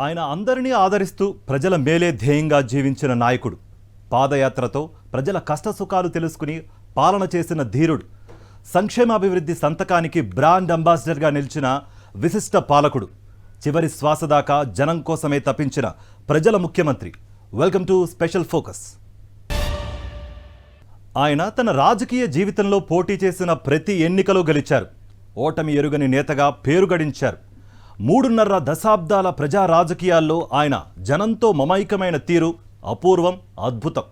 ఆయన అందరినీ ఆదరిస్తూ ప్రజల మేలే ధ్యేయంగా జీవించిన నాయకుడు. పాదయాత్రతో ప్రజల కష్టసుఖాలు తెలుసుకుని పాలన చేసిన ధీరుడు. సంక్షేమాభివృద్ధి సంతకానికి బ్రాండ్ అంబాసిడర్గా నిలిచిన విశిష్ట పాలకుడు. చివరి శ్వాస దాకా జనం కోసమే తప్పించిన ప్రజల ముఖ్యమంత్రి. Welcome to special focus. ఆయన తన రాజకీయ జీవితంలో పోటీ చేసిన ప్రతి ఎన్నికలో గెలిచారు. ఓటమి ఎరుగని నేతగా పేరు గడించారు. 3.5 దశాబ్దాల ప్రజా రాజకీయాల్లో ఆయన జనంతో మమైకమైన తీరు అపూర్వం, అద్భుతం.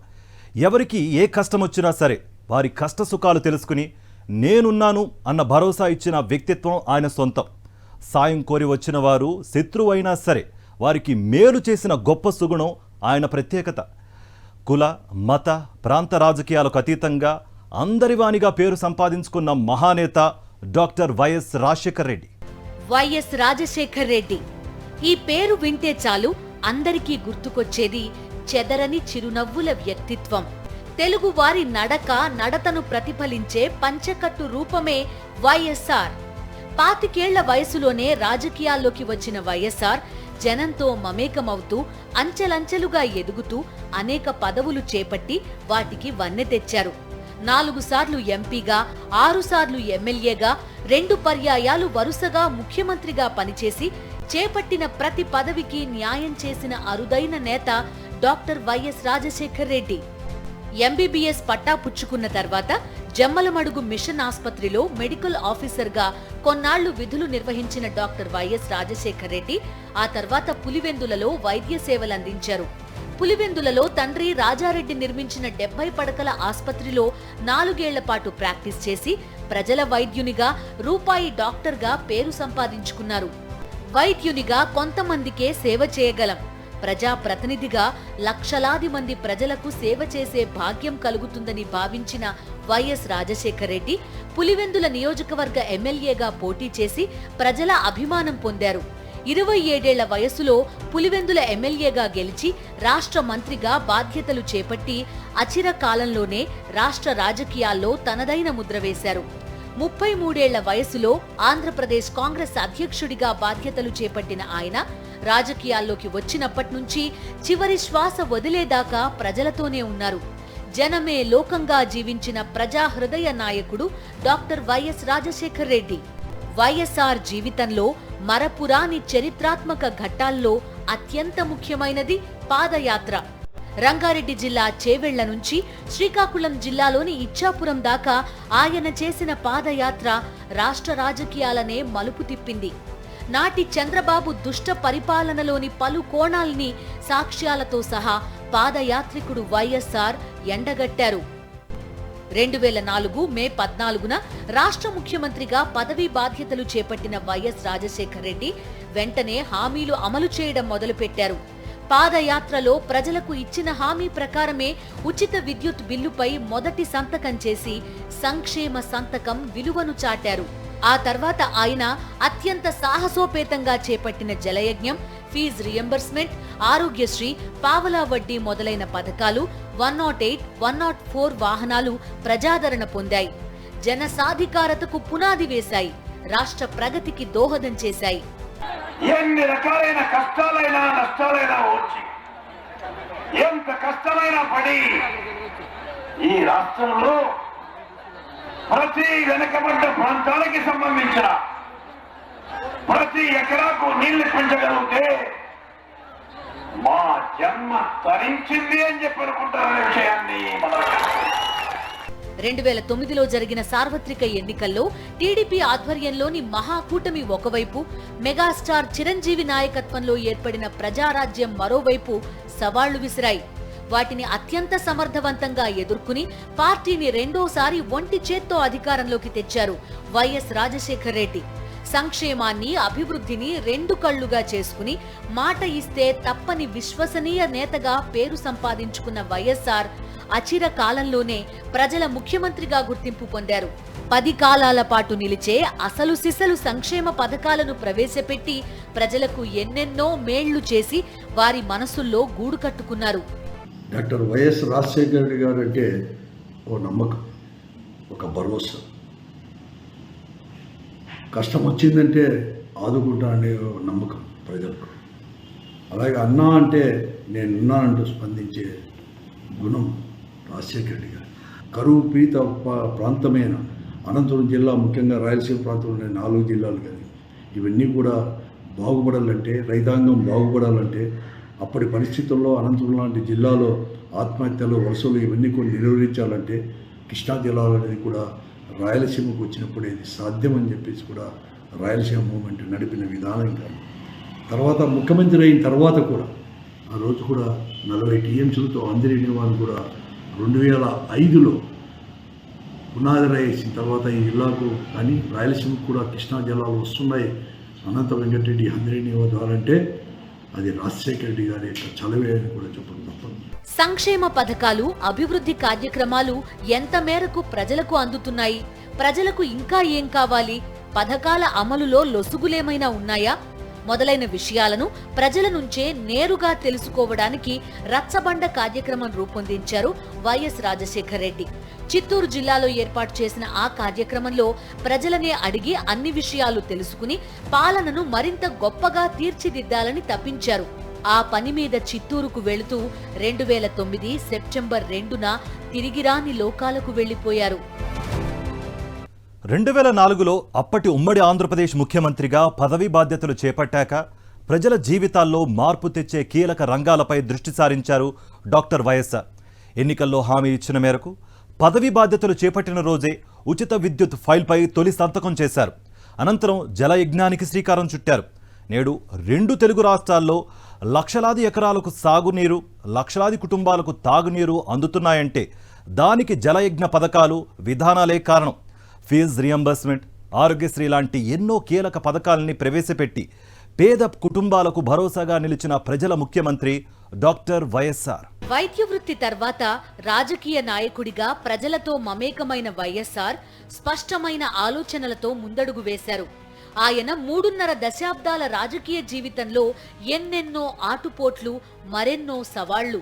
ఎవరికి ఏ కష్టం వచ్చినా సరే వారి కష్టసుఖాలు తెలుసుకుని నేనున్నాను అన్న భరోసా ఇచ్చిన వ్యక్తిత్వం ఆయన సొంతం. సాయం కోరి వచ్చిన వారు శత్రువైనా సరే వారికి మేలు చేసిన గొప్ప సుగుణం ఆయన ప్రత్యేకత. కుల, మత, ప్రాంత రాజకీయాలకు అతీతంగా అందరివానిగా పేరు సంపాదించుకున్న మహానేత doctor YS Rajasekhar Reddy. YS Rajasekhar Reddy ఈ పేరు వింటే చాలు అందరికీ గుర్తుకొచ్చేది చెదరని చిరునవ్వుల వ్యక్తిత్వం. తెలుగు వారి నడతను ప్రతిఫలించే పంచకట్టు రూపమే వైఎస్ఆర్. 25 వయసులోనే రాజకీయాల్లోకి వచ్చిన వైఎస్ఆర్ జనంతో మమేకమవుతూ అంచెలంచెలుగా ఎదుగుతూ అనేక పదవులు చేపట్టి వాటికి వన్నె తెచ్చారు. 4 సార్లు ఎంపీగా, 6 సార్లు ఎమ్మెల్యేగా, 2 పర్యాయాలు వరుసగా ముఖ్యమంత్రిగా పనిచేసి చేపట్టిన ప్రతి పదవికి న్యాయం చేసిన అరుదైన నేత doctor YS Rajasekhar Reddy. MBBS పట్టా పుచ్చుకున్న తర్వాత జమ్మలమడుగు మిషన్ ఆస్పత్రిలో మెడికల్ ఆఫీసర్గా కొన్నాళ్లు విధులు నిర్వహించిన డాక్టర్ వైఎస్ రాజశేఖర్ రెడ్డి ఆ తర్వాత పులివెందులలో వైద్య సేవలందించారు. పులివెందులలో తండ్రి రాజారెడ్డి నిర్మించిన 70 పడకల ఆస్పత్రిలో 4 ఏళ్ల పాటు ప్రాక్టీస్ చేసి ప్రజల వైద్యునిగా, రూపాయి డాక్టర్గా పేరు సంపాదించుకున్నారు. వైద్యునిగా కొంతమందికే సేవ చేయగలం, ప్రజాప్రతినిధిగా లక్షలాది మంది ప్రజలకు సేవ చేసే భాగ్యం కలుగుతుందని భావించిన వైఎస్ రాజశేఖర్ రెడ్డి పులివెందుల నియోజకవర్గ ఎమ్మెల్యేగా పోటీ చేసి ప్రజల అభిమానం పొందారు. 27 ఏళ్ల వయసులో పులివెందుల ఎమ్మెల్యేగా గెలిచి రాష్ట్ర మంత్రిగా బాధ్యతలు చేపట్టి అచిర కాలంలోనే రాష్ట్ర రాజకీయాల్లో తనదైన ముద్ర వేశారు. 33 ఏళ్ల వయసులో ఆంధ్రప్రదేశ్ కాంగ్రెస్ అధ్యక్షుడిగా బాధ్యతలు చేపట్టిన ఆయన రాజకీయాల్లోకి వచ్చినప్పటి నుంచి చివరి శ్వాస వదిలేదాకా ప్రజలతోనే ఉన్నారు. జనమే లోకంగా జీవించిన ప్రజా హృదయ నాయకుడు డాక్టర్ వైఎస్ రాజశేఖర్ రెడ్డి. వైఎస్ఆర్ జీవితంలో మరపురాని చరిత్రాత్మక ఘట్టాల్లో అత్యంత ముఖ్యమైనది పాదయాత్ర. రంగారెడ్డి జిల్లా చేవెళ్ల నుంచి శ్రీకాకుళం జిల్లాలోని ఇచ్చాపురం దాకా ఆయన చేసిన పాదయాత్ర రాష్ట్ర రాజకీయాలనే మలుపు తిప్పింది. నాటి చంద్రబాబు దుష్ట పరిపాలనలోని పలు కోణాల్ని సాక్ష్యాలతో సహా పాదయాత్రికుడు వైఎస్ఆర్ ఎండగట్టారు. 2004 మే 14న రాష్ట్ర ముఖ్యమంత్రిగా పదవీ బాధ్యతలు చేపట్టిన వైఎస్ రాజశేఖర్ రెడ్డి వెంటనే హామీలు అమలు చేయడం మొదలుపెట్టారు. పాదయాత్రలో ప్రజలకు ఇచ్చిన హామీ ప్రకారమే ఉచిత విద్యుత్ బిల్లుపై మొదటి సంతకం చేసి సంక్షేమ సంతకం విలువను చాటారు. ఆ తర్వాత ఆయన అత్యంత సాహసోపేతంగా చేపట్టిన జలయజ్ఞం, ఫీజు రియంబర్స్మెంట్, ఆరోగ్యశ్రీ, పావలా వడ్డీ మొదలైన పథకాలు, 108, 104 వాహనాలు ప్రజాదరణ పొందాయి. జన సాధికారతకు పునాది వేశాయి. రాష్ట్ర ప్రగతికి దోహదం చేశాయి. ఎన్ని రకాలైన కష్టాలైనా నష్టాలైనా వచ్చి ఎంత కష్టమైనా పడి ఈ రాష్ట్రంలో ప్రతి వెనుకబడ్డ ప్రాంతాలకి సంబంధించిన ప్రతి ఎకరాకు నీళ్లు పెంచగలిగితే మా జన్మ తరించింది అని చెప్పి అనుకుంటారనే విషయాన్ని 2009లో జరిగిన సార్వత్రిక ఎన్నికల్లో టీడీపీ ఆధ్వర్యంలోని మహాకూటమి ఒకవైపు, మెగాస్టార్ చిరంజీవి నాయకత్వంలో ఏర్పడిన ప్రజారాజ్యం మరోవైపు సవాళ్లు విసిరాయి. వాటిని అత్యంత సమర్థవంతంగా ఎదుర్కొని పార్టీని రెండోసారి ఒంటి చేత్తో అధికారంలోకి తెచ్చారు వైఎస్ రాజశేఖర్ రెడ్డి. సంక్షేమాన్ని, అభివృద్ధిని 2 కళ్లుగా చేసుకుని మాట ఇస్తే తప్పని విశ్వసనీయ నేతగా పేరు సంపాదించుకున్న వైఎస్ఆర్ అచిర కాలంలోనే ప్రజల ముఖ్యమంత్రిగా గుర్తింపు పొందారు. 10 కాలాల పాటు నిలిచే అసలు సిసలు సంక్షేమ పథకాలను ప్రవేశపెట్టి ప్రజలకు ఎన్నెన్నో మేళ్లు చేసి వారి మనసుల్లో గూడు కట్టుకున్నారు. డాక్టర్ వైఎస్ రాజశేఖర రెడ్డి గారు అంటే ఓ నమ్మకం, ఒక భరోసా. కష్టం వచ్చిందంటే ఆదుకుంటా అనే నమ్మకం ప్రజలకు. అలాగే అన్నా అంటే నేనున్నానంటూ స్పందించే గుణం రాజశేఖర రెడ్డి గారు. కరువు పీడిత ప్రాంతమైన అనంతపురం జిల్లా, ముఖ్యంగా రాయలసీమ ప్రాంతంలోని 4 జిల్లాలు కానీ ఇవన్నీ కూడా బాగుపడాలంటే, రైతాంగం బాగుపడాలంటే, అప్పటి పరిస్థితుల్లో అనంతపురం లాంటి జిల్లాలో ఆత్మహత్యలు, వలసలు ఇవన్నీ కూడా నిరోధించాలంటే కృష్ణా జిల్లాలో అనేది కూడా రాయలసీమకు వచ్చినప్పుడు ఇది సాధ్యమని చెప్పేసి కూడా రాయలసీమ మూవ్మెంట్ నడిపిన విధానం కానీ, తర్వాత ముఖ్యమంత్రి అయిన తర్వాత కూడా ఆ రోజు కూడా 40 టీఎంసీలతో అందరి నివారణ కూడా 2005లో పునాది వేసిన తర్వాత ఈ జిల్లాకు కానీ రాయలసీమకు కూడా కృష్ణా జిల్లాలో వస్తున్నాయి అనంత వెంకటరెడ్డి అందరినీ వదలాలంటే అది రాజశేఖర రెడ్డి గారి యొక్క చలవే అని కూడా చెప్పడం తప్పదు. సంక్షేమ పథకాలు, అభివృద్ధి కార్యక్రమాలు ఎంత మేరకు ప్రజలకు అందుతున్నాయి, ప్రజలకు ఇంకా ఏం కావాలి, పథకాల అమలులో లొసుగులేమైనా ఉన్నాయా మొదలైన విషయాలను ప్రజల నుంచే నేరుగా తెలుసుకోవడానికి రచ్చబండ కార్యక్రమం రూపొందించారు వైఎస్ రాజశేఖర్ రెడ్డి. చిత్తూరు జిల్లాలో ఏర్పాటు చేసిన ఆ కార్యక్రమంలో ప్రజలనే అడిగి అన్ని విషయాలు తెలుసుకుని పాలనను మరింత గొప్పగా తీర్చిదిద్దాలని తప్పించారు. ఆ పని మీద చిత్తూరుకు వెళుతూ 2009 సెప్టెంబర్ 2న తిరిగిరాని లోకాలకు వెళ్లిపోయారు. 2004లో అప్పటి ఉమ్మడి ఆంధ్రప్రదేశ్ ముఖ్యమంత్రిగా పదవీ బాధ్యతలు చేపట్టాక ప్రజల జీవితాల్లో మార్పు తెచ్చే కీలక రంగాలపై దృష్టి సారించారు డాక్టర్ వైఎస్ఆర్. ఎన్నికల్లో హామీ ఇచ్చిన మేరకు పదవీ బాధ్యతలు చేపట్టిన రోజే ఉచిత విద్యుత్ ఫైల్పై తొలి సంతకం చేశారు. అనంతరం జలయజ్ఞానికి శ్రీకారం చుట్టారు. నేడు 2 తెలుగు రాష్ట్రాల్లో లక్షలాది ఎకరాలకు సాగునీరు, లక్షలాది కుటుంబాలకు తాగునీరు అందుతున్నాయంటే దానికి జలయజ్ఞ పథకాలు, విధానాలే కారణం. ఫీజు రియంబర్స్మెంట్, ఆరోగ్యశ్రీ లాంటి ఎన్నో కీలక పథకాలని ప్రవేశపెట్టి పేద కుటుంబాలకు భరోసాగా నిలిచిన ప్రజల ముఖ్యమంత్రి డాక్టర్ వైఎస్ఆర్. వైద్య వృత్తి తర్వాత రాజకీయ నాయకుడిగా ప్రజలతో మమేకమైన వైఎస్ఆర్ స్పష్టమైన ఆలోచనలతో ముందడుగు వేశారు. ఆయన 3.5 దశాబ్దాల రాజకీయ జీవితంలో ఎన్నెన్నో ఆటుపోట్లు, మరెన్నో సవాళ్లు,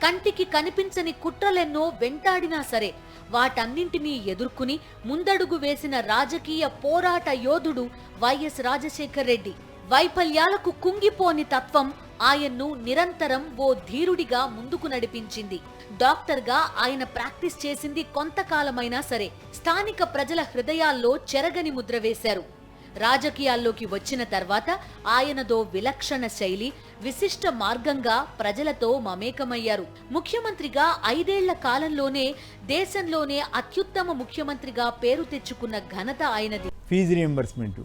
కంటికి కనిపించని కుట్రలెన్నో వెంటాడినా సరే వాటన్నింటినీ ఎదుర్కొని ముందడుగు వేసిన రాజకీయ పోరాట యోధుడు వైఎస్ రాజశేఖర్ రెడ్డి. వైఫల్యాలకు కుంగిపోని తత్వం ఆయన్ను నిరంతరం ఓ ధీరుడిగా ముందుకు నడిపించింది. డాక్టర్గా ఆయన ప్రాక్టీస్ చేసింది కొంతకాలమైనా సరే స్థానిక ప్రజల హృదయాల్లో చెరగని ముద్ర వేశారు. రాజకీయాల్లోకి వచ్చిన తర్వాత ఆయనదో విలక్షణ శైలి, విశిష్ట మార్గంగా ప్రజలతో మమేకమయ్యారు. ముఖ్యమంత్రిగా 5 ఏళ్ల కాలంలోనే దేశంలోనే అత్యుత్తమ ముఖ్యమంత్రిగా పేరు తెచ్చుకున్న ఘనత ఆయనది. ఫీజు రియంబర్స్మెంట్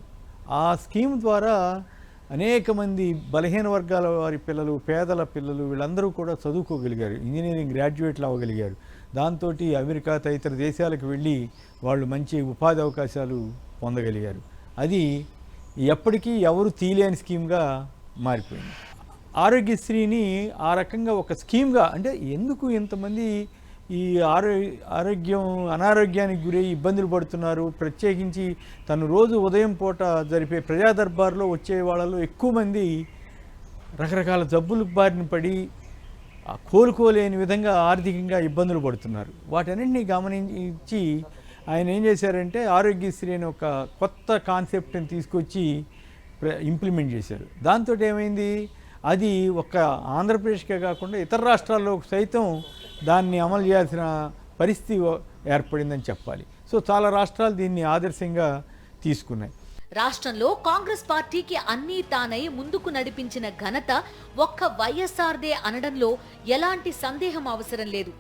ఆ స్కీమ్ ద్వారా అనేక మంది బలహీన వర్గాల వారి పిల్లలు, పేదల పిల్లలు వీళ్ళందరూ కూడా చదువుకోగలిగారు, ఇంజనీరింగ్ గ్రాడ్యుయేట్లు అవ్వగలిగారు. దాంతో అమెరికా తదితర దేశాలకు వెళ్ళి వాళ్ళు మంచి ఉపాధి అవకాశాలు పొందగలిగారు. అది ఎప్పటికీ ఎవరు తీయలేని స్కీమ్గా మారిపోయింది. ఆరోగ్యశ్రీని ఆ రకంగా ఒక స్కీమ్గా, అంటే ఎందుకు ఇంతమంది ఈ అనారోగ్యానికి గురై ఇబ్బందులు పడుతున్నారు, ప్రత్యేకించి తను రోజు ఉదయం పూట జరిపే ప్రజా దర్బార్లో వచ్చే వాళ్ళలో ఎక్కువ మంది రకరకాల జబ్బులకు బారిన పడి కోలుకోలేని విధంగా ఆర్థికంగా ఇబ్బందులు పడుతున్నారు. వాటన్నింటినీ గమనించి ఆయన ఏం చేశారంటే ఆరోగ్యశ్రీ అనే ఒక కొత్త కాన్సెప్ట్ని తీసుకొచ్చి ఇంప్లిమెంట్ చేశారు. దాంతో ఏమైంది, అది ఒక ఆంధ్రప్రదేశ్కే కాకుండా ఇతర రాష్ట్రాల్లో సైతం దాన్ని అమలు చేయాల్సిన పరిస్థితి ఏర్పడిందని చెప్పాలి. సో చాలా రాష్ట్రాలు దీన్ని ఆదర్శంగా తీసుకున్నాయి. రాష్ట్రంలో కాంగ్రెస్ పార్టీకి అన్నీ తానై ముందుకు నడిపించిన ఘనత ఒక్క వైఎస్ఆర్దే అనడంలో ఎలాంటి సందేహం అవసరం లేదు.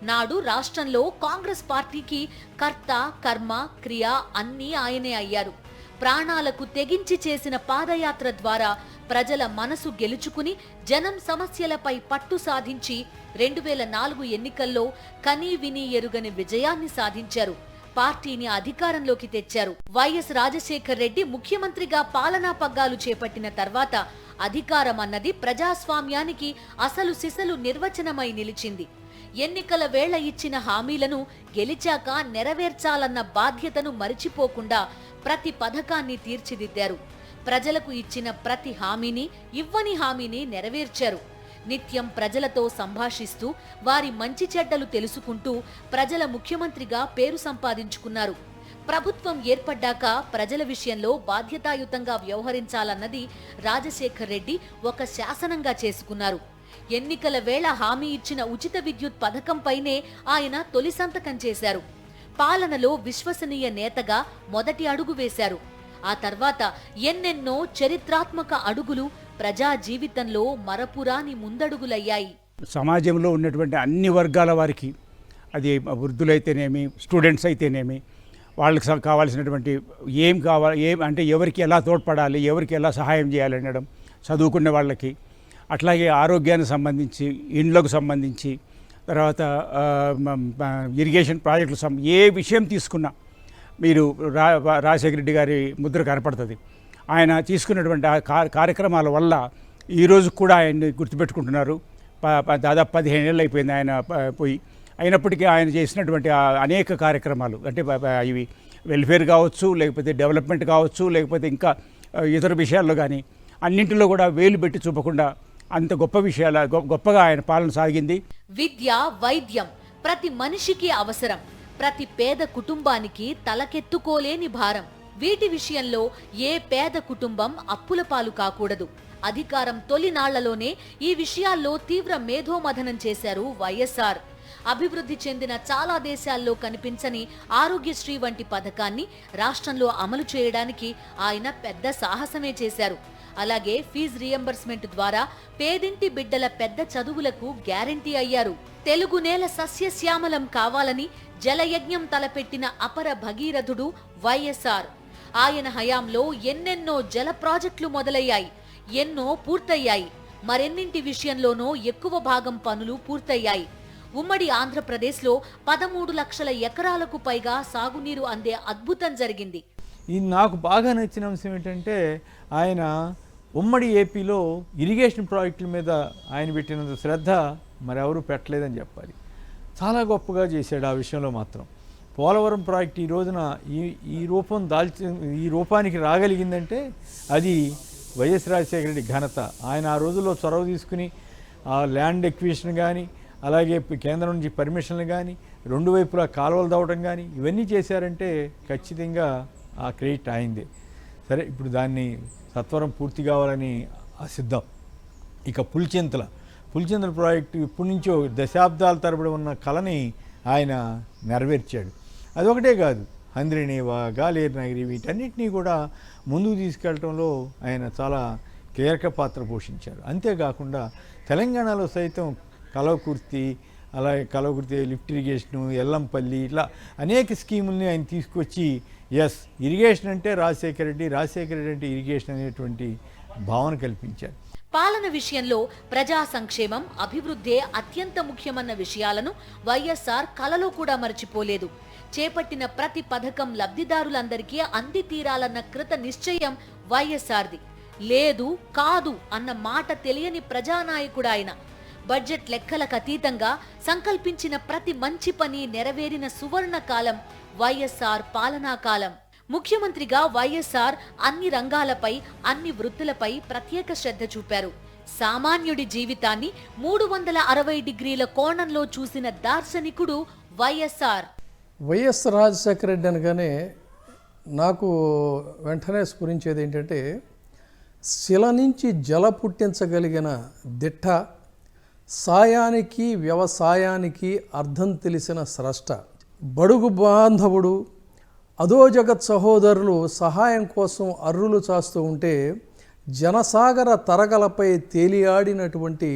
నాడు రాష్ట్రంలో కాంగ్రెస్ పార్టీకి కర్త, కర్మ, క్రియ అన్నీ ఆయనే అయ్యారు. ప్రాణాలకు తెగించి చేసిన పాదయాత్ర ద్వారా ప్రజల మనసు గెలుచుకుని జనం సమస్యలపై పట్టు సాధించి 2004 ఎన్నికల్లో కనీ విని ఎరుగని విజయాన్ని సాధించారు. పార్టీని అధికారంలోకి తెచ్చారు. వైఎస్ రాజశేఖర్ రెడ్డి ముఖ్యమంత్రిగా పాలనా పగ్గాలు చేపట్టిన తర్వాత అధికారం అన్నది ప్రజాస్వామ్యానికి అసలు సిసలు నిర్వచనమై నిలిచింది. ఎన్నికల వేళ ఇచ్చిన హామీలను గెలిచాక నెరవేర్చాలన్న బాధ్యతను మరిచిపోకుండా ప్రతి పథకాన్ని తీర్చిదిద్దారు. ప్రజలకు ఇచ్చిన ప్రతి హామీని, ఇవ్వని హామీని నెరవేర్చారు. నిత్యం ప్రజలతో సంభాషిస్తూ వారి మంచి చెడ్డలు తెలుసుకుంటూ ప్రజల ముఖ్యమంత్రిగా పేరు సంపాదించుకున్నారు. ప్రభుత్వం ఏర్పడ్డాక ప్రజల విషయంలో బాధ్యతాయుతంగా వ్యవహరించాలన్నది రాజశేఖర్ రెడ్డి ఒక శాసనంగా చేసుకున్నారు. ఎన్నికల వేళ హామీ ఇచ్చిన ఉచిత విద్యుత్ పథకంపైనే ఆయన తొలి సంతకం చేశారు. పాలనలో విశ్వసనీయ నేతగా మొదటి అడుగు వేశారు. ఆ తర్వాత ఎన్నెన్నో చరిత్రాత్మక అడుగులు ప్రజా జీవితంలో మరపురాని ముందడుగులయ్యాయి. సమాజంలో ఉన్నటువంటి అన్ని వర్గాల వారికి, అది వృద్ధులైతేనేమి, స్టూడెంట్స్ అయితేనేమి, వాళ్ళకి కావాల్సినటువంటి ఏం అంటే ఎవరికి ఎలా తోడ్పడాలి, ఎవరికి ఎలా సహాయం చేయాలనడం, చదువుకునే వాళ్ళకి, అట్లాగే ఆరోగ్యానికి సంబంధించి, ఇండ్లకు సంబంధించి, తర్వాత ఇరిగేషన్ ప్రాజెక్టులు ఏ విషయం తీసుకున్నా మీరు రాజశేఖర రెడ్డి గారి ముద్ర కనపడుతుంది. ఆయన తీసుకున్నటువంటి కార్యక్రమాల వల్ల ఈరోజు కూడా ఆయన్ని గుర్తుపెట్టుకుంటున్నారు. దాదాపు 15 ఏళ్ళు అయిపోయింది ఆయన పోయి. అయినప్పటికీ ఆయన చేసినటువంటి అనేక కార్యక్రమాలు, అంటే ఇవి వెల్ఫేర్ కావచ్చు, లేకపోతే డెవలప్మెంట్ కావచ్చు, లేకపోతే ఇంకా ఇతర విషయాల్లో కానీ అన్నింటిలో కూడా వేలు పెట్టి చూపకుండా అంత గొప్పగా ఆయన పాలన సాగింది. విద్య, వైద్యం ప్రతి మనిషికి అవసరం. ప్రతి పేద కుటుంబానికి తలకెత్తుకోలేని భారం. వీటి విషయంలో ఏ పేద కుటుంబం అప్పుల పాలు కాకూడదు. అధికారం తొలినాళ్లలోనే ఈ విషయాల్లో తీవ్ర మేధోమథనం చేశారు వైఎస్ఆర్. అభివృద్ధి చెందిన చాలా దేశాల్లో కనిపించని ఆరోగ్యశ్రీ వంటి పథకాన్ని రాష్ట్రంలో అమలు చేయడానికి ఆయన పెద్ద సాహసమే చేశారు. అలాగే ఫీజు రియంబర్స్మెంట్ ద్వారా పేదింటి బిడ్డల పెద్ద చదువులకు గ్యారంటీ అయ్యారు. తెలుగు నేల సస్యశ్యామలం కావాలని జలయజ్ఞం తలపెట్టిన అపర భగీరథుడు వైఎస్ఆర్. ఆయన హయాంలో ఎన్నెన్నో జల ప్రాజెక్టులు మొదలయ్యాయి, ఎన్నో పూర్తయ్యాయి. మరెన్నింటి విషయంలోనూ ఎక్కువ భాగం పనులు పూర్తయ్యాయి. ఉమ్మడి ఆంధ్రప్రదేశ్లో 13 లక్షల ఎకరాలకు పైగా సాగునీరు అందే అద్భుతం జరిగింది. ఇది నాకు బాగా నచ్చిన అంశం ఏంటంటే, ఆయన ఉమ్మడి ఏపీలో ఇరిగేషన్ ప్రాజెక్టుల మీద ఆయన పెట్టినంత శ్రద్ధ మరెవరూ పెట్టలేదని చెప్పాలి. చాలా గొప్పగా చేశాడు ఆ విషయంలో మాత్రం. పోలవరం ప్రాజెక్టు ఈ రోజున ఈ రూపానికి రాగలిగిందంటే అది వైఎస్ రాజశేఖర రెడ్డి ఘనత. ఆయన ఆ రోజుల్లో చొరవ తీసుకుని ఆ ల్యాండ్ ఎక్విజిషన్ కానీ, అలాగే కేంద్రం నుంచి పర్మిషన్లు కానీ, రెండు వైపులా కాలువలు తవ్వడం కానీ ఇవన్నీ చేశారంటే ఖచ్చితంగా ఆ క్రెడిట్ అయింది. సరే, ఇప్పుడు దాన్ని సత్వరం పూర్తి కావాలని ఆశిద్దాం. ఇక పులిచింతల ప్రాజెక్టు ఇప్పటి నుంచో దశాబ్దాల తరబడి ఉన్న కళని ఆయన నెరవేర్చాడు. అదొకటే కాదు, హంద్రినీవా, గాలేరు నగరి వీటన్నిటినీ కూడా ముందుకు తీసుకెళ్లడంలో ఆయన చాలా కీలక పాత్ర పోషించారు. అంతేకాకుండా తెలంగాణలో సైతం కలవకుర్తి, అలాగే కలవకుర్తి లిఫ్ట్ ఇరిగేషను, ఎల్లంపల్లి, ఇట్లా అనేక స్కీముల్ని ఆయన తీసుకొచ్చి ఇరిగేషన్ అంటే రాజశేఖర రెడ్డి అంటే ఇరిగేషన్ అనేటువంటి భావన కల్పించారు. పాలన విషయంలో ప్రజా సంక్షేమం, అభివృద్ధే అత్యంత ముఖ్యమన్న విషయాలను వైఎస్ఆర్ కలలో కూడా మర్చిపోలేదు. చేపట్టిన ప్రతి పథకం లబ్ధిదారులందరికీ అంది తీరాలన్న కృత నిశ్చయం వైఎస్ఆర్ది. లేదు కాదు అన్న మాట తెలియని ప్రజానాయకుడు ఆయన. బడ్జెట్ లెక్కలకు అతీతంగా సంకల్పించిన ప్రతి మంచి పని నెరవేరిన సువర్ణ కాలం వైఎస్ఆర్ పాలనా కాలం. ముఖ్యమంత్రిగా వైఎస్ఆర్ అన్ని రంగాలపై, అన్ని వృత్తులపై ప్రత్యేక శ్రద్ధ చూపారు. సామాన్యుడి జీవితాన్ని 360 డిగ్రీల కోణంలో చూసిన దార్శనికుడు వైఎస్ఆర్. వైఎస్ రాజశేఖర రెడ్డి అనగానే నాకు వెంటనే స్ఫురించేది ఏంటంటే, శిల నుంచి జల పుట్టించగలిగిన దిట్ట, సాయానికి వ్యవసాయానికి అర్థం తెలిసిన స్రష్ట, బడుగు బాంధవుడు, అధోజగత్ సహోదరులు సహాయం కోసం అర్రులు చాస్తూ ఉంటే జనసాగర తరగలపై తేలియాడినటువంటి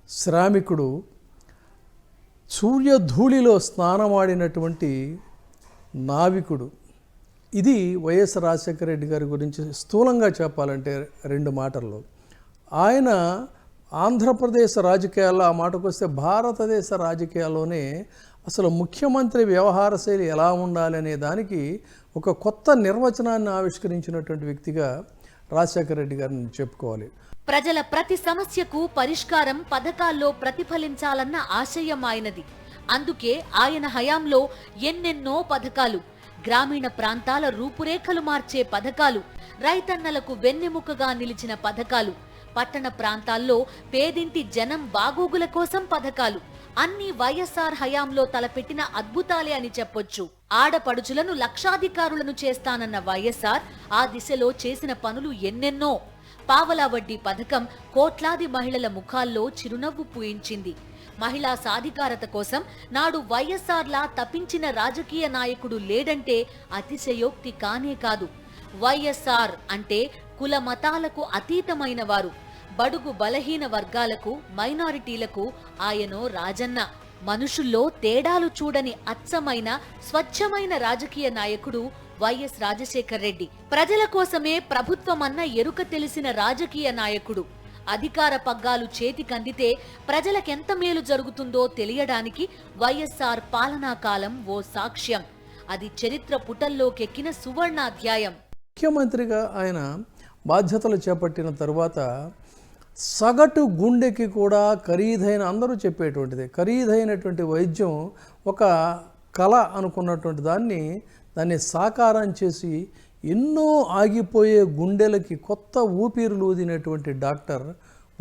శ్రామికుడు, సూర్యధూళిలో స్నానమాడినటువంటి నావికుడు. ఇది వైఎస్ రాజశేఖర రెడ్డి గారి గురించి స్థూలంగా చెప్పాలంటే 2 మాటల్లో. ఆయన ఆంధ్రప్రదేశ్ రాజకీయాల్లో, ఆ మాటకు వస్తే భారతదేశ రాజకీయాల్లోనే అసలు ముఖ్యమంత్రి వ్యవహార శైలి ఎలా ఉండాలి అనే దానికి ఒక కొత్త నిర్వచనాన్ని ఆవిష్కరించినటువంటి వ్యక్తిగా రాజశేఖర రెడ్డి గారిని చెప్పుకోవాలి. ప్రజల ప్రతి సమస్యకు పరిష్కారం పథకాల్లో ప్రతిఫలించాలన్న ఆశయం ఆయనది. అందుకే ఆయన హయాంలో ఎన్నెన్నో పథకాలు, గ్రామీణ ప్రాంతాల రూపురేఖలు మార్చే పథకాలు, రైతన్నలకు వెన్నెముకగా నిలిచిన పథకాలు, పట్టణ ప్రాంతాల్లో పేదింటి జనం బాగోగుల కోసం పథకాలు, అన్ని వైఎస్ఆర్ హయాంలో తలపెట్టిన అద్భుతాలే అని చెప్పొచ్చు. ఆడపడుచులను లక్షాధికారులను చేస్తానన్న వైఎస్ఆర్ ఆ దిశలో చేసిన పనులు ఎన్నెన్నో. పావలా వడ్డీ పథకం కోట్లాది మహిళల ముఖాల్లో చిరునవ్వు పూయించింది. మహిళా సాధికారత కోసం నాడు వైఎస్ఆర్లా తప్పించిన రాజకీయ నాయకుడు లేడంటే అతిశయోక్తి కానే కాదు. వైఎస్ఆర్ అంటే కుల మతాలకు అతీతమైన వారు. బడుగు బలహీన వర్గాలకు, మైనారిటీలకు ఆయనో రాజన్న. మనుషుల్లో తేడాలు చూడని అచ్చమైన స్వచ్ఛమైన రాజకీయ నాయకుడు వైఎస్ రాజశేఖర్ రెడ్డి. ప్రజల కోసమే ప్రభుత్వమన్న ఎరుక తెలిసిన రాజకీయ నాయకుడు. అధికార పగ్గాలు చేతికందితే ప్రజలకెంత మేలు జరుగుతుందో తెలియడానికి వైఎస్ఆర్ పాలనా కాలం ఓ సాక్ష్యం. అది చరిత్ర పుటల్లోకెక్కిన సువర్ణాధ్యాయం. ముఖ్యమంత్రిగా ఆయన బాధ్యతలు చేపట్టిన తరువాత సగటు గుండెకి కూడా ఖరీదైన, అందరూ చెప్పేటువంటిది ఖరీదైనటువంటి వైద్యం ఒక కళ అనుకున్నటువంటి దాన్ని సాకారం చేసి ఎన్నో ఆగిపోయే గుండెలకి కొత్త ఊపిరులు ఊదినటువంటి డాక్టర్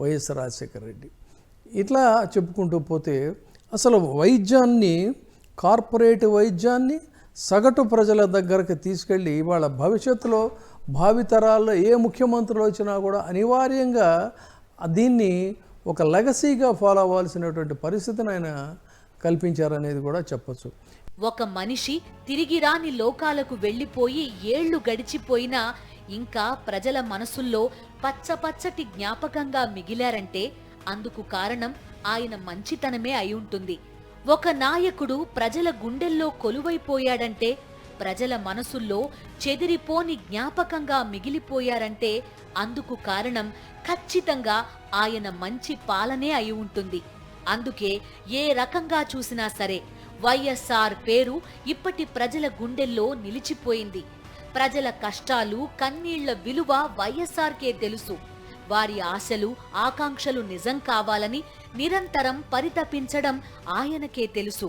వైఎస్ రాజశేఖర రెడ్డి. ఇట్లా చెప్పుకుంటూ పోతే అసలు వైద్యాన్ని, కార్పొరేట్ వైద్యాన్ని సగటు ప్రజల దగ్గరకు తీసుకెళ్ళి వాళ్ళ భవిష్యత్తులో భావితరాల్లో ఏ ముఖ్యమంత్రులు వచ్చినా కూడా అనివార్యంగా దీన్ని ఒక లెగసీగా ఫాలో అవ్వాల్సినటువంటి పరిస్థితిని ఆయన కల్పించారనేది కూడా చెప్పచ్చు. ఒక మనిషి తిరిగి రాని లోకాలకు వెళ్లిపోయి ఏళ్లు గడిచిపోయినా ఇంకా ప్రజల మనసుల్లో పచ్చపచ్చటి జ్ఞాపకంగా మిగిలారంటే అందుకు కారణం ఆయన మంచితనమే అయి ఉంటుంది. ఒక నాయకుడు ప్రజల గుండెల్లో కొలువైపోయాడంటే, ప్రజల మనసుల్లో చెదిరిపోని జ్ఞాపకంగా మిగిలిపోయారంటే అందుకు కారణం ఖచ్చితంగా ఆయన మంచి పాలనే అయి ఉంటుంది. అందుకే ఏ రకంగా చూసినా సరే వైఎస్ఆర్ పేరు ఇప్పటి ప్రజల గుండెల్లో నిలిచిపోయింది. ప్రజల కష్టాలు, కన్నీళ్ల విలువ వైఎస్ఆర్కే తెలుసు. వారి ఆశలు, ఆకాంక్షలు నిజం కావాలని నిరంతరం పరితపించడం ఆయనకే తెలుసు.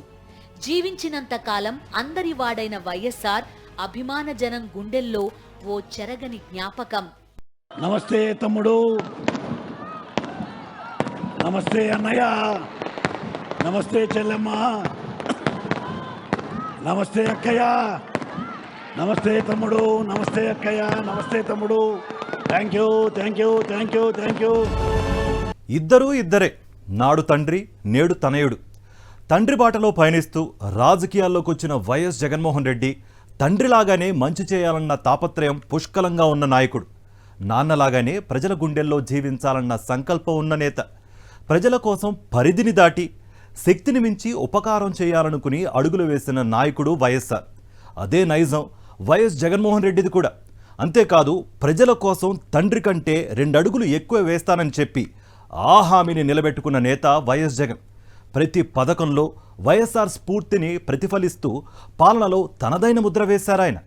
జీవించినంత కాలం అందరి వాడైన వైఎస్ఆర్ అభిమాన జనం గుండెల్లో ఓ చెరగని జ్ఞాపకం. నమస్తే తమ్ముడు, నమస్తే అన్నయ్య, నమస్తే చెల్లెమ్మ, నమస్తే అక్కయ్య, నమస్తే తమ్ముడు, నమస్తే అక్కయ్య, నమస్తే తమ్ముడు. Thank you, thank you, thank you, thank you. ఇద్దరూ ఇద్దరే, నాడు తండ్రి నేడు తనయుడు. తండ్రి బాటలో పయనిస్తూ రాజకీయాల్లోకి వచ్చిన వైఎస్ జగన్మోహన్ రెడ్డి తండ్రిలాగానే మంచి చేయాలన్న తాపత్రయం పుష్కలంగా ఉన్న నాయకుడు. నాన్నలాగానే ప్రజల గుండెల్లో జీవించాలన్న సంకల్పం ఉన్న నేత. ప్రజల కోసం పరిధిని దాటి శక్తిని మించి ఉపకారం చేయాలనుకుని అడుగులు వేసిన నాయకుడు వైఎస్ఆర్. అదే నైజం వైఎస్ జగన్మోహన్ రెడ్డిది కూడా. అంతేకాదు, ప్రజల కోసం తండ్రి కంటే 2 అడుగులు ఎక్కువ వేస్తానని చెప్పి ఆ హామీని నిలబెట్టుకున్న నేత వైఎస్ జగన్. ప్రతి పథకంలో వైఎస్ఆర్ స్ఫూర్తిని ప్రతిఫలిస్తూ పాలనలో తనదైన ముద్ర వేశారాయన.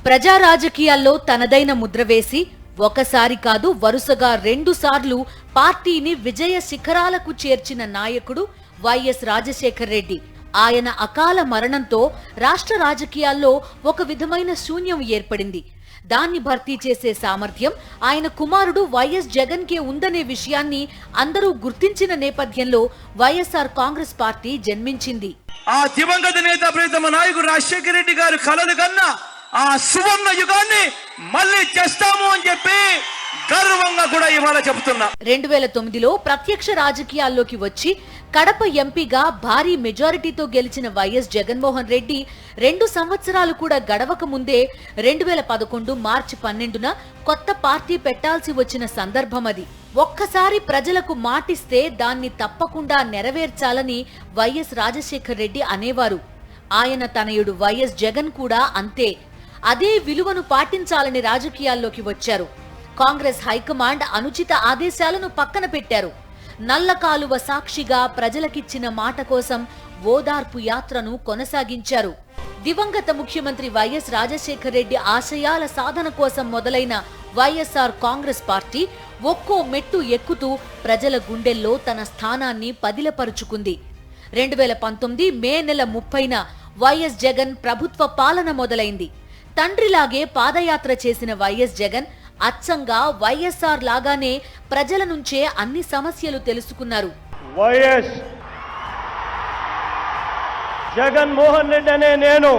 ప్రజా రాజకీయాల్లో తనదైన ముద్ర వేసి ఒకసారి కాదు వరుసగా 2 సార్లు పార్టీని విజయ శిఖరాలకు చేర్చిన నాయకుడు వైఎస్ రాజశేఖర్ రెడ్డి. ఆయన అకాల మరణంతో రాష్ట్ర రాజకీయాల్లో ఒక విధమైన శూన్యం ఏర్పడింది. దాన్ని భర్తీ చేసే సామర్థ్యం ఆయన కుమారుడు వైఎస్ జగన్ కే ఉందనే విషయాన్ని అందరూ గుర్తించిన నేపథ్యంలో వైఎస్ఆర్ కాంగ్రెస్ పార్టీ జన్మించింది. ఆ దివంగత నేత ప్రీతమ నాయకుడు రాజశేఖర రెడ్డి గారు కలలు కన్నా ఆ సువర్ణ యుగాన్ని మళ్ళీ చేస్తాము అని చెప్పి గర్వంగా కూడా ఇవాళ చెబుతున్నా. 2009లో ప్రత్యక్ష రాజకీయాల్లోకి వచ్చి కడప ఎంపీగా భారీ మెజారిటీతో గెలిచిన వైఎస్ జగన్మోహన్ రెడ్డి 2 సంవత్సరాలు కూడా గడవక ముందే 2011 మార్చి 12న కొత్త పార్టీ పెట్టాల్సి వచ్చిన సందర్భం అది. ఒక్కసారి ప్రజలకు మాటిస్తే దాన్ని తప్పకుండా నెరవేర్చాలని వైఎస్ రాజశేఖర్ రెడ్డి అనేవారు. ఆయన తనయుడు వైఎస్ జగన్ కూడా అంతే. అదే విలువను పాటించాలని రాజకీయాల్లోకి వచ్చారు. కాంగ్రెస్ హైకమాండ్ అనుచిత ఆదేశాలను పక్కన పెట్టారు. నల్ల కాలువ సాక్షిగా ప్రజలకిచ్చిన మాట కోసం ఓదార్పు యాత్రను కొనసాగించారు. దివంగత ముఖ్యమంత్రి వైఎస్ రాజశేఖర్ రెడ్డి ఆశయాల సాధన కోసం మొదలైన వైఎస్ఆర్ కాంగ్రెస్ పార్టీ ఒక్కో మెట్టు ఎక్కుతూ ప్రజల గుండెల్లో తన స్థానాన్ని పదిలపరుచుకుంది. 2019 మే నెల 30న వైఎస్ జగన్ ప్రభుత్వ పాలన మొదలైంది. తండ్రిలాగే పాదయాత్ర చేసిన వైఎస్ జగన్ అచ్చంగా వైఎస్ఆర్ లాగానే ప్రజల నుంచే అన్ని సమస్యలు తెలుసుకున్నారు. వైఎస్ జగన్మోహన్ రెడ్డి అనే నేను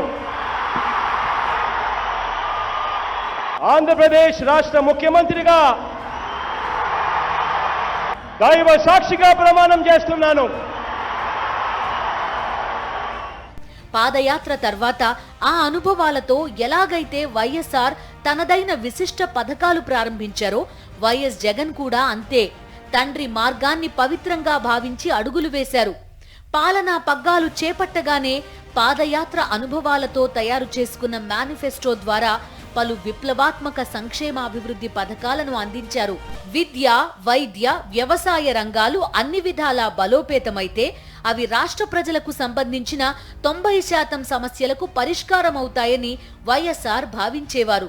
ఆంధ్రప్రదేశ్ రాష్ట్ర ముఖ్యమంత్రిగా దైవ సాక్షిగా ప్రమాణం చేస్తున్నాను. పాదయాత్ర తర్వాత ఆ అనుభవాలతో ఎలాగైతే వైఎస్ఆర్ తనదైన విశిష్ట పథకాలు ప్రారంభించారో వైఎస్ జగన్ కూడా అంతే తండ్రి మార్గాన్ని పవిత్రంగా భావించి అడుగులు వేశారు. పాలనా పగ్గాలు చేపట్టగానే పాదయాత్ర అనుభవాలతో తయారు చేసుకున్న మేనిఫెస్టో ద్వారా పలు విప్లవాత్మక సంక్షేమాభివృద్ధి పథకాలను అందించారు. విద్య, వైద్య, వ్యవసాయ రంగాలు అన్ని విధాలా బలోపేతమైతే అవి రాష్ట్ర ప్రజలకు సంబంధించిన 90% సమస్యలకు పరిష్కారమవుతాయని వైఎస్ఆర్ భావించేవారు.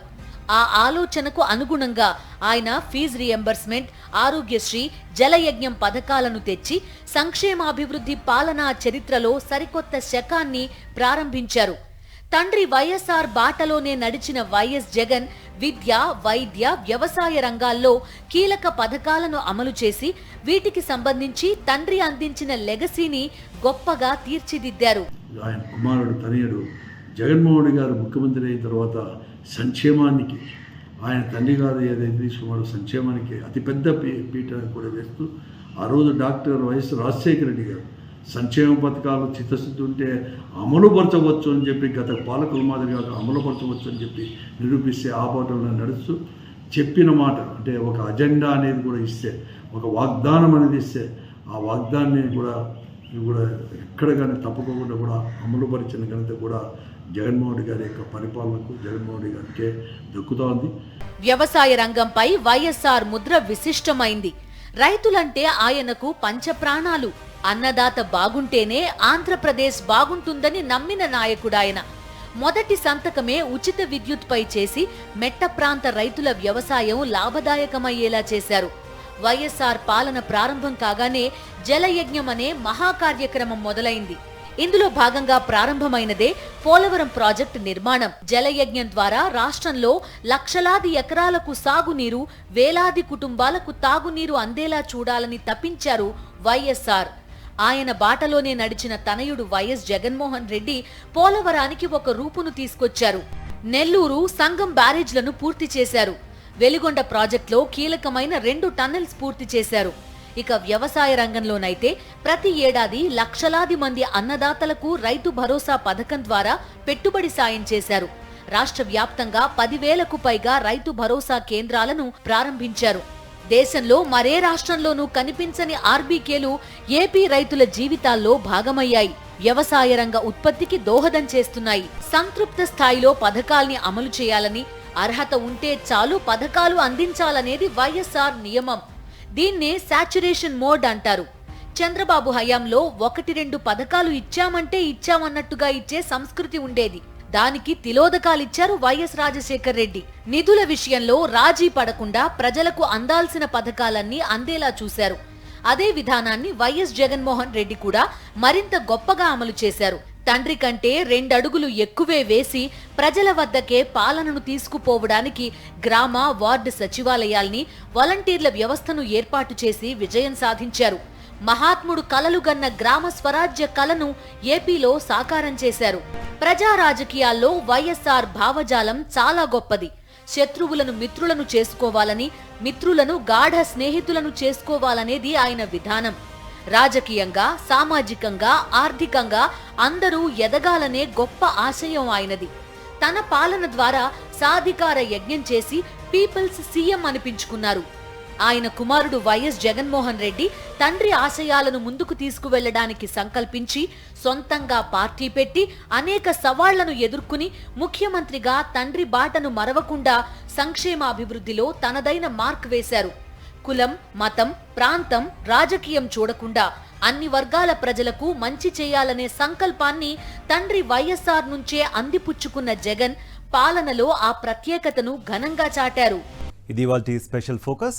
ఆ ఆలోచనకు అనుగుణంగా ఆయన ఫీజు రియంబర్స్మెంట్, ఆరోగ్యశ్రీ, జలయజ్ఞం పథకాలను తెచ్చి సంక్షేమాభివృద్ధి పాలనా చరిత్రలో సరికొత్త శకాన్ని ప్రారంభించారు. తండ్రి వైఎస్ఆర్ బాటలోనే నడిచిన వైఎస్ జగన్ విద్య, వైద్య, వ్యవసాయ రంగాల్లో కీలక పథకాలను అమలు చేసి వీటికి సంబంధించి తండ్రి అందించిన లెగసీని గొప్పగా తీర్చిదిద్దారు. ఆయన కుమారుడు తనయుడు జగన్మోహన్ రెడ్డి గారు ముఖ్యమంత్రి అయిన తర్వాత సంక్షేమానికి ఆయన తండ్రి గారు ఏదైతే తీసుకున్నాడో సంక్షేమానికి అతిపెద్ద పీట కూడా వేస్తూ ఆ రోజు డాక్టర్ వైఎస్ రాజశేఖర రెడ్డి గారు సంక్షేమ పథకాలు చిత్తశుద్ధి ఉంటే అమలుపరచవచ్చు అని చెప్పి గత పాలకుల మాదిరిగా అమలుపరచవచ్చు అని చెప్పి నిరూపిస్తే ఆ బాటలో నడుస్తూ చెప్పిన మాట అంటే ఒక అజెండా అనేది కూడా ఇస్తే, ఒక వాగ్దానం అనేది ఇస్తే ఆ వాగ్దాన్ని కూడా ఎక్కడ కానీ తప్పకుండా కూడా అమలుపరిచిన ఘనత కూడా జగన్మోహన్ రెడ్డి గారి యొక్క పరిపాలనకు జగన్మోహన్ రెడ్డి గారికే దక్కుతోంది. వ్యవసాయ రంగంపై వైఎస్ఆర్ ముద్ర విశిష్టమైంది. రైతులంటే ఆయనకు పంచప్రాణాలు. అన్నదాత బాగుంటేనే ఆంధ్రప్రదేశ్ బాగుంటుందని నమ్మిన నాయకుడాయన. మొదటి సంతకమే ఉచిత విద్యుత్పై చేసి మెట్ట ప్రాంత రైతుల వ్యవసాయం లాభదాయకమయ్యేలా చేశారు. వైఎస్ఆర్ పాలన ప్రారంభం కాగానే జలయజ్ఞం అనే మహాకార్యక్రమం మొదలైంది. ఇందులో భాగంగా ప్రారంభమైనదే పోలవరం ప్రాజెక్టు నిర్మాణం. జలయజ్ఞం ద్వారా రాష్ట్రంలో లక్షలాది ఎకరాలకు సాగునీరు, వేలాది కుటుంబాలకు తాగునీరు అందేలా చూడాలని తప్పించారు వైఎస్ఆర్. ఆయన బాటలోనే నడిచిన తనయుడు వైఎస్ జగన్మోహన్ రెడ్డి పోలవరానికి ఒక రూపును తీసుకొచ్చారు. నెల్లూరు, సంగం బ్యారేజ్లను పూర్తి చేశారు. వెలిగొండ ప్రాజెక్టులో కీలకమైన 2 టన్నెల్స్ పూర్తి చేశారు. ఇక వ్యవసాయ రంగంలోనైతే ప్రతి ఏడాది లక్షలాది మంది అన్నదాతలకు రైతు భరోసా పథకం ద్వారా పెట్టుబడి సాయం చేశారు. రాష్ట్ర వ్యాప్తంగా 10,000కు పైగా రైతు భరోసా కేంద్రాలను ప్రారంభించారు. దేశంలో మరే రాష్ట్రంలోనూ కనిపించని ఆర్బీకేలు ఏపీ రైతుల జీవితాల్లో భాగమయ్యాయి. వ్యవసాయ రంగ ఉత్పత్తికి దోహదం చేస్తున్నాయి. సంతృప్త స్థాయిలో పథకాల్ని అమలు చేయాలని, అర్హత ఉంటే చాలు పథకాలు అందించాలనేది వైఎస్ఆర్ నియమం. దీన్నే సాచ్యురేషన్ మోడ్ అంటారు. చంద్రబాబు హయాంలో 1-2 పథకాలు ఇచ్చామంటే ఇచ్చామన్నట్టుగా ఇచ్చే సంస్కృతి ఉండేది. దానికి తిలోదకాలిచ్చారు వైఎస్ రాజశేఖర్ రెడ్డి. నిధుల విషయంలో రాజీ పడకుండా ప్రజలకు అందాల్సిన పథకాలన్నీ అందేలా చూశారు. అదే విధానాన్ని వైఎస్ జగన్మోహన్ రెడ్డి కూడా మరింత గొప్పగా అమలు చేశారు. తండ్రి కంటే 2 అడుగులు ఎక్కువే వేసి ప్రజల వద్దకే పాలనను తీసుకుపోవడానికి గ్రామ, వార్డు సచివాలయాల్ని, వాలంటీర్ల వ్యవస్థను ఏర్పాటు చేసి విజయం సాధించారు. మహాత్ముడు కలలుగన్న గ్రామ స్వరాజ్య కలను ఏపీలో సాకారం చేశారు. ప్రజా రాజకీయాల్లో వైఎస్ఆర్ భావజాలం చాలా గొప్పది. శత్రువులను మిత్రులను చేసుకోవాలని, మిత్రులను గాఢ స్నేహితులను చేసుకోవాలనేది ఆయన విధానం. రాజకీయంగా, సామాజికంగా, ఆర్థికంగా అందరూ ఎదగాలనే గొప్ప ఆశయం ఆయనది. తన పాలన ద్వారా సాధికార యజ్ఞం చేసి పీపుల్స్ సీఎం అనిపించుకున్నారు. ఆయన కుమారుడు వైఎస్ జగన్మోహన్ రెడ్డి తండ్రి ఆశయాలను ముందుకు తీసుకువెళ్లడానికి సంకల్పించి సొంతంగా పార్టీ పెట్టి అనేక సవాళ్లను ఎదుర్కొని ముఖ్యమంత్రిగా తండ్రి బాటను మరవకుండా సంక్షేమాభివృద్ధిలో తనదైన మార్క్ వేశారు. కులం, మతం, ప్రాంతం, రాజకీయం చూడకుండా అన్ని వర్గాల ప్రజలకు మంచి చేయాలనే సంకల్పాన్ని తండ్రి వైఎస్ఆర్ నుంచే అందిపుచ్చుకున్న జగన్ పాలనలో ఆ ప్రత్యేకతను ఘనంగా చాటారు. ఇది ఇవాల్టి స్పెషల్ ఫోకస్.